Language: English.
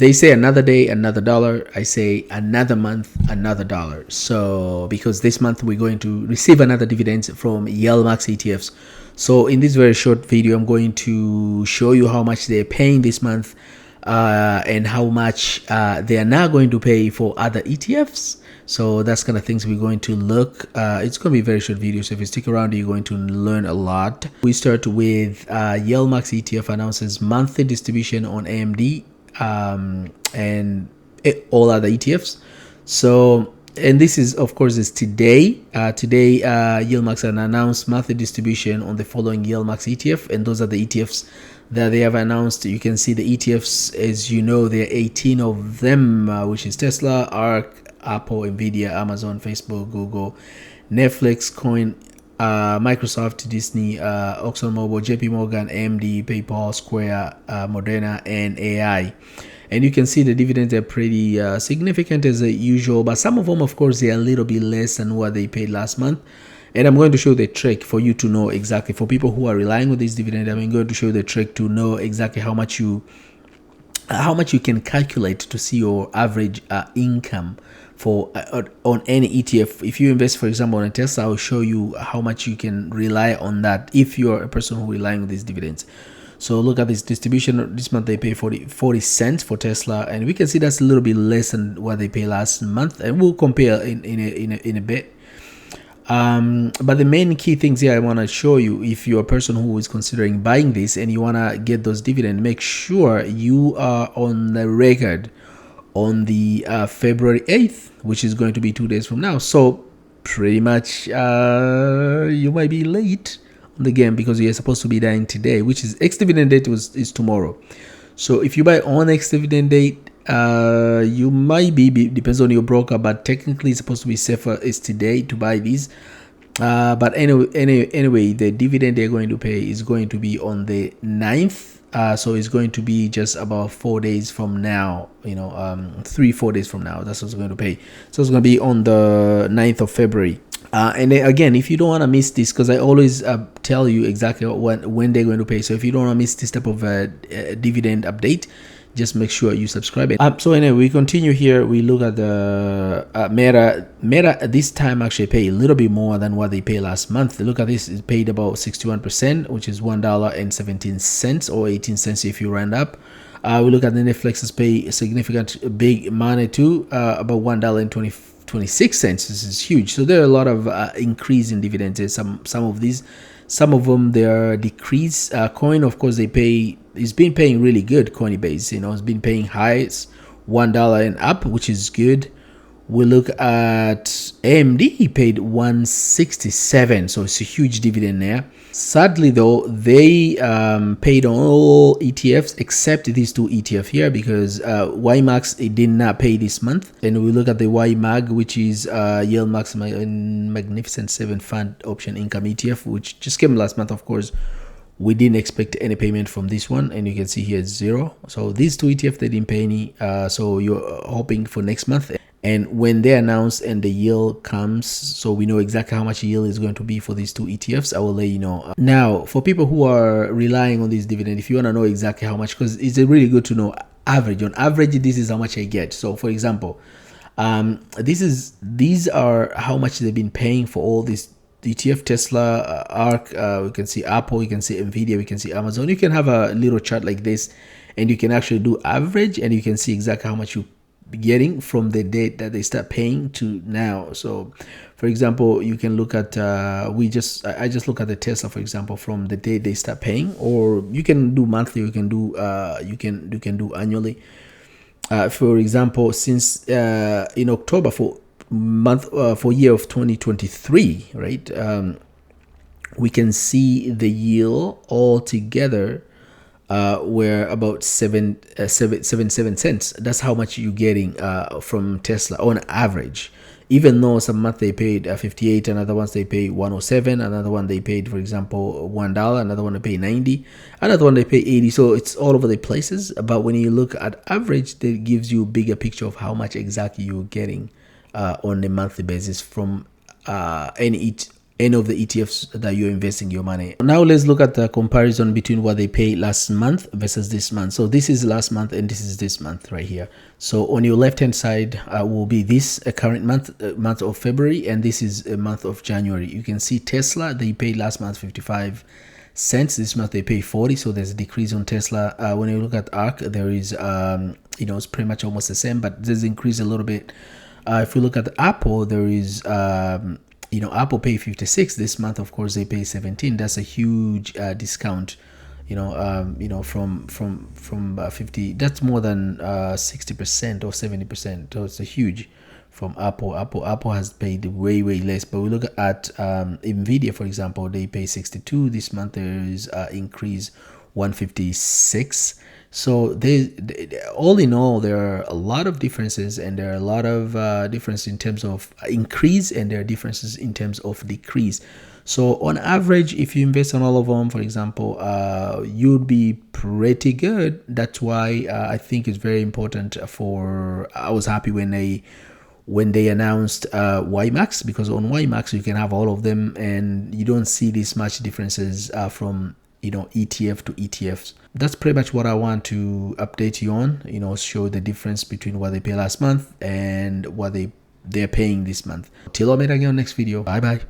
They say another day, another dollar. I say another month, another dollar. So because this month we're going to receive another dividend from Yieldmax ETFs. So in this very short video, I'm going to show you how much they're paying this month and how much they are now going to pay for other ETFs. So that's kind of things we're going to look. It's going to be a very short video, so if you stick around, you're going to learn a lot. We start with YMAX ETF announces monthly distribution on AMD and all other ETFs. So, and this is, of course, is today. Today, Yieldmax announced monthly distribution on the following Yieldmax ETF, and those are the ETFs that they have announced. You can see the ETFs, as you know, there are 18 of them, which is Tesla, ARK, Apple, Nvidia, Amazon, Facebook, Google, Netflix, Coin, Microsoft, Disney, ExxonMobil, JP Morgan, AMD, PayPal, Square, Moderna, and AI. And you can see the dividends are pretty significant as usual, but some of them, of course, they are a little bit less than what they paid last month. And I'm going to show the trick for you to know exactly, for people who are relying on this dividend, I'm going to show the trick to know exactly how much you can calculate to see your average income for on any ETF. If you invest, for example, on a Tesla, I'll show you how much you can rely on that if you're a person who relying on these dividends. So look at this distribution. This month they pay 40 cents for Tesla, and we can see that's a little bit less than what they paid last month, and we'll compare in a bit. But the main key things here I want to show you, if you're a person who is considering buying this and you want to get those dividends, make sure you are on the record on the February 8th, which is going to be 2 days from now. So pretty much you might be late on the game because you're supposed to be dying today, which is ex-dividend date is tomorrow. So if you buy on ex-dividend date, you might be depends on your broker, but technically it's supposed to be safer is today to buy these. But anyway, the dividend they're going to pay is going to be on the 9th. So it's going to be just about 4 days from now, 3-4 days from now. That's what's going to pay. So it's going to be on the 9th of February. And then again, if you don't want to miss this, because I always tell you exactly when they're going to pay. So if you don't want to miss this type of dividend update, just make sure you subscribe. So anyway, we continue here. We look at the Meta. Meta this time actually pay a little bit more than what they paid last month. Look at this. It paid about 61%, which is $1.17 or 18 cents if you round up. We look at the Netflix's pay significant big money too, about $1.26. This is huge. So there are a lot of increase in dividends. Some of them they are decrease. Coin, of course, it's been paying really good. Coinbase, it's been paying highs, $1 and up, which is good. We look at AMD, paid $1.67, so it's a huge dividend there. Sadly though, they paid on all ETFs except these two ETF here, because YMAX, it did not pay this month. And we look at the YMAG, which is Yieldmax Magnificent 7 Fund Option Income ETF, which just came last month. Of course, we didn't expect any payment from this one, and you can see here it's 0. So these two ETF, they didn't pay any. So you're hoping for next month, and when they announce and the yield comes, so we know exactly how much yield is going to be for these two ETFs, I will let you know. Now, for people who are relying on this dividend, if you want to know exactly how much, because it's really good to know average. On average, this is how much I get. So for example, these are how much they've been paying for all these ETF, Tesla, ARK, we can see Apple, we can see Nvidia, we can see Amazon. You can have a little chart like this, and you can actually do average, and you can see exactly how much you getting from the date that they start paying to now. So for example, you can look at I just look at the Tesla, for example, from the date they start paying, or you can do monthly, you can do annually. For example, since in October for year of 2023, right, we can see the yield altogether were about 77 cents. That's how much you're getting from Tesla on average. Even though some month they paid 58, another ones they pay 107, another one they paid, for example, $1, another one they pay 90, another one they pay 80. So it's all over the places. But when you look at average, that gives you a bigger picture of how much exactly you're getting on a monthly basis from any any of the ETFs that you're investing your money. Now let's look at the comparison between what they paid last month versus this month. So this is last month and this is this month right here. So on your left hand side will be this current month of February, and this is a month of January. You can see Tesla, they paid last month 55 cents. This month they pay 40, so there's a decrease on Tesla. When you look at ARK, there is it's pretty much almost the same, but there's increase a little bit. If you look at Apple, there is Apple pay 56 this month. Of course, they pay 17. That's a huge discount. From 50. That's more than 60% or 70%. So it's a huge from Apple. Apple has paid way less. But we look at Nvidia, for example, they pay 62 this month. There is increase 156. So all in all, there are a lot of differences, and there are a lot of difference in terms of increase, and there are differences in terms of decrease. So on average, if you invest on all of them, for example, you'd be pretty good. That's why I think it's very important I was happy when they announced YMAX, because on YMAX you can have all of them and you don't see this much differences from ETF to ETFs. That's pretty much what I want to update you on, show the difference between what they pay last month and what they're paying this month. Till I meet again on next video. Bye bye.